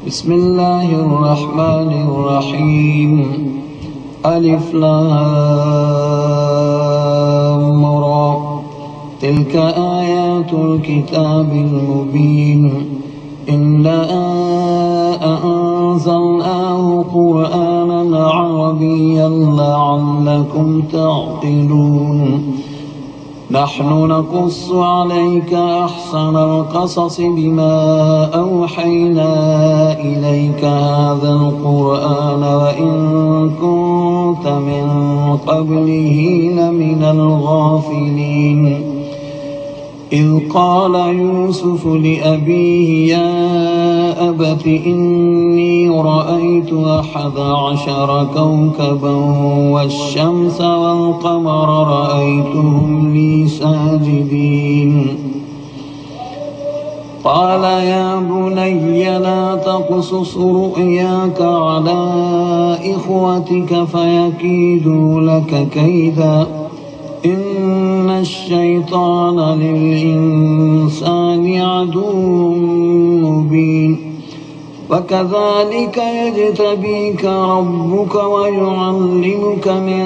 بسم الله الرحمن الرحيم. ألف لام را. تلك آيات الكتاب المبين. إنا أنزلناه قرآنا عربيا لعلكم تعقلون. نحن نقص عليك أحسن القصص بما أوحينا إليك هذا القرآن وإن كنت من قبله لمن الغافلين. إذ قال يوسف لأبيه يا أبت إني رأيت 11 كوكبا والشمس والقمر رأيتهم لي ساجدين. قال يا بني لا تقصص رؤياك على إخوتك فيكيدوا لك كيدا إن الشيطان للإنسان عدو مبين. وكذلك يجتبيك ربك ويعلمك من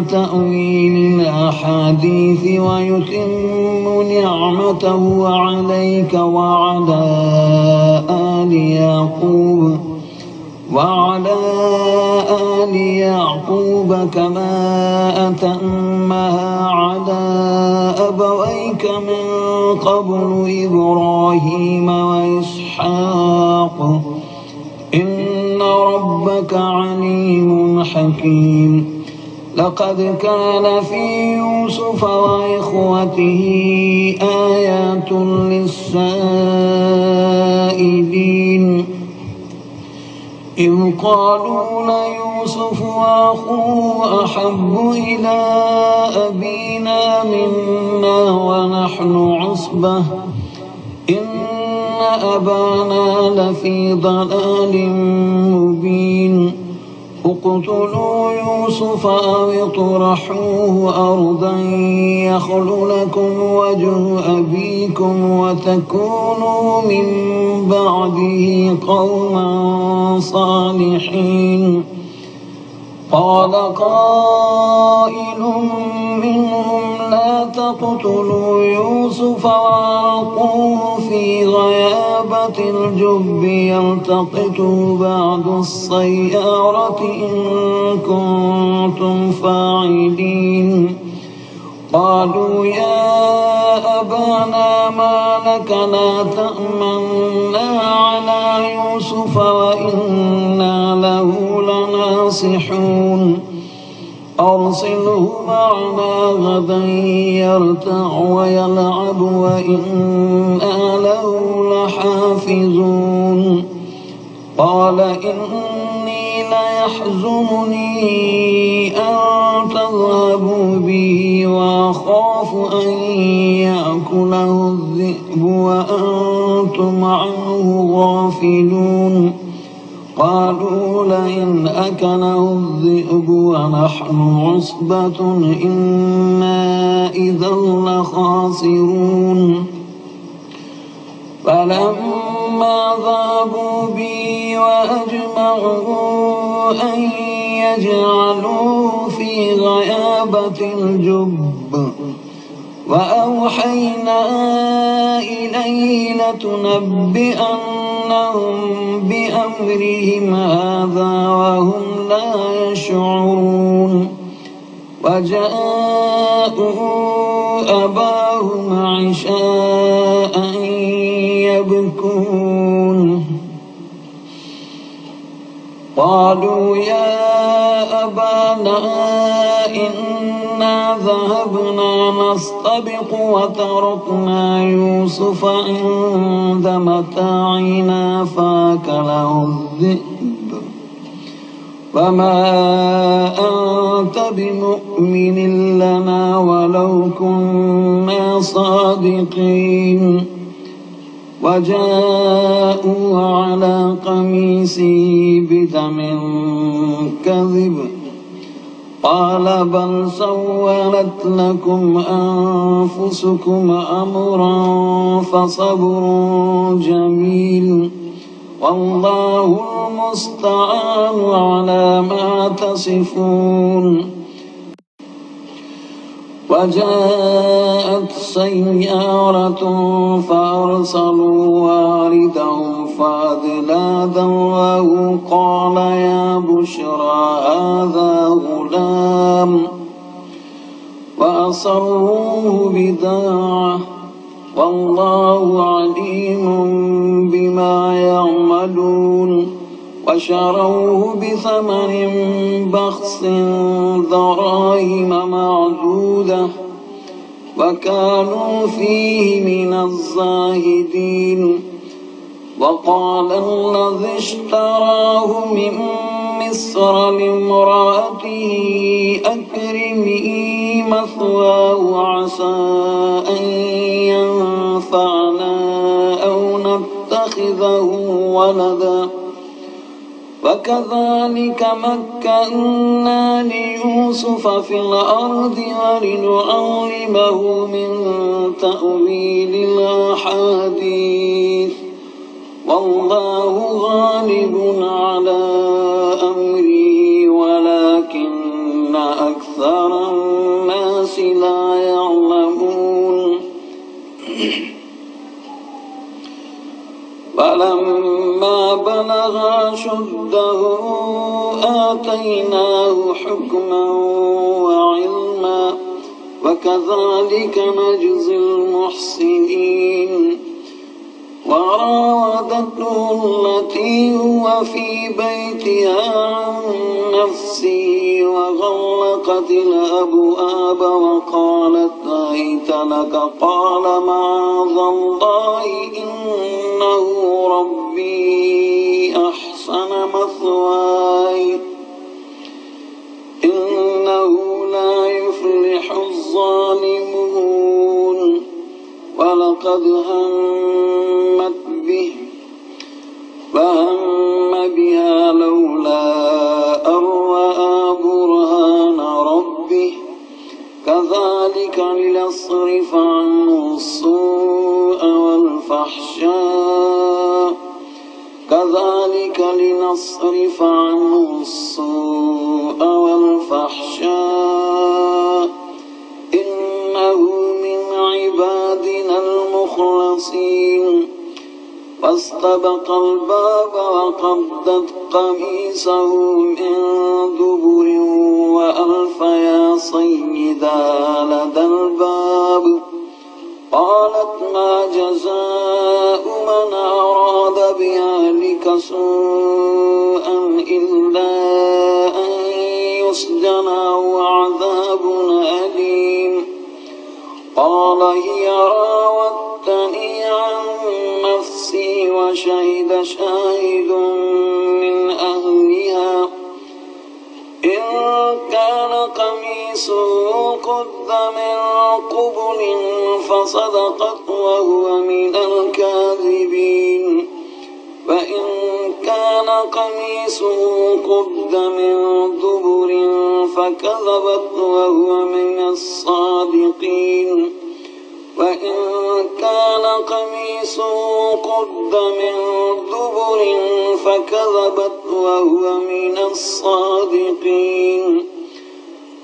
تأويل الأحاديث ويتم نعمته عليك وعلى آل يعقوب كما أتمها على أبويك من قبل إبراهيم وإسحاق إن ربك عليم حكيم. لقد كان في يوسف وإخوته آيات للسائلين إذ قالوا ليوسف وأخوه أحب إلى أبينا منا ونحن عصبة إن أبانا لفي ضلال مبين. اقتلوا يوسف أو اطرحوه أرضا يخل لكم وجه أبيكم وتكونوا من بعده قوما صالحين. قال قائل منهم لا تقتلوا يوسف وألقوه في غيابة الجب يلتقطه بعض السيارة إن كنتم فاعلين. قالوا يا أبانا ما لك لا تأمنا على يوسف وإنا له لناصحون. أرسله معنا غدا يرتع ويلعب وإنا له لحافظون. قال إني ليحزنني أن تذهبوا به وأخاف أن يأكله الذئب وأنتم عنه غافلون. قالوا لئن أكله الذئب ونحن عصبة إنا إذا لخاسرون. فلما ذهبوا بي وأجمعوا أن يجعلوه في غيابة الجب وأوحينا إليه لتنبئنهم بأمرهم هذا وهم لا يشعرون. وجاءوا أباهم عشاء يبكون. قالوا يا أبانا إنا ذهبنا نستبق وتركنا يوسف عند متاعنا فأكله الذئب وما أنت بمؤمن لنا ولو كنا صادقين. وجاءوا على قميصه بدم كذب قال بل سولت لكم أنفسكم أمرا فصبر جميل والله المستعان على ما تصفون. وجاءت سيارة فأرسلوا واردهم فأدلى دلوه قال يا بشرى هذا غلام وأصروه بداعة والله عليم بما يعملون. وشروه بثمن بخس دراهم معدودة وكانوا فيه من الزاهدين. وقال الذي اشتراه من مصر لامرأته أكرمي مثواه عسى أن ينفعنا أو نتخذه ولدا. وكذلك مكنا ليوسف في الأرض ولنعلمه من تأويل الأحاديث والله غالب على أمره ولكن أكثر الناس لا يعلمون. فلما بلغ أشده آتيناه حكما وعلما وكذلك نجزي المحسنين. وراودته التي هو في بيتها عن نفسه وغلقت الأبواب وقالت هيت لك قال معاذ الله إنه ربي أحسن مثواي إنه لا يفلح الظالمون. ولقد همت به فهم بها لولا أن رأى برهان ربه كذلك لنصرف عنه السوء والفحشاء إنه من عبادنا المخلصين. فاستبق الباب وقدت قميصه من دبر وألف يا سيدها لدى الباب. قالت ما جزاء من أراد بأهلك سوءا إلا أن يسجن أو عذاب أليم. قال هي راودتني عن نفسي وشهد شاهد من أهلها إن كان قميصه قد من قبل فصدقت وهو من الكاذبين. فإن كان قميصه قد من دبر فكذبت وهو من الصادقين. وإن كان قميصه قد من دبر فكذبت وهو من الصادقين.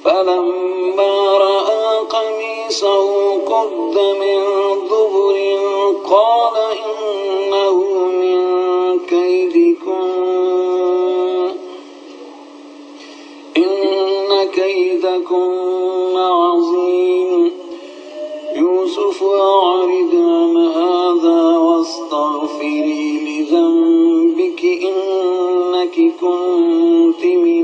فلما رأى قميصه قد من دبر قال إنه من كيدكم إن كيدكم عظيم. يوسف أعرض عن هذا واستغفري لذنبك إنك كنت من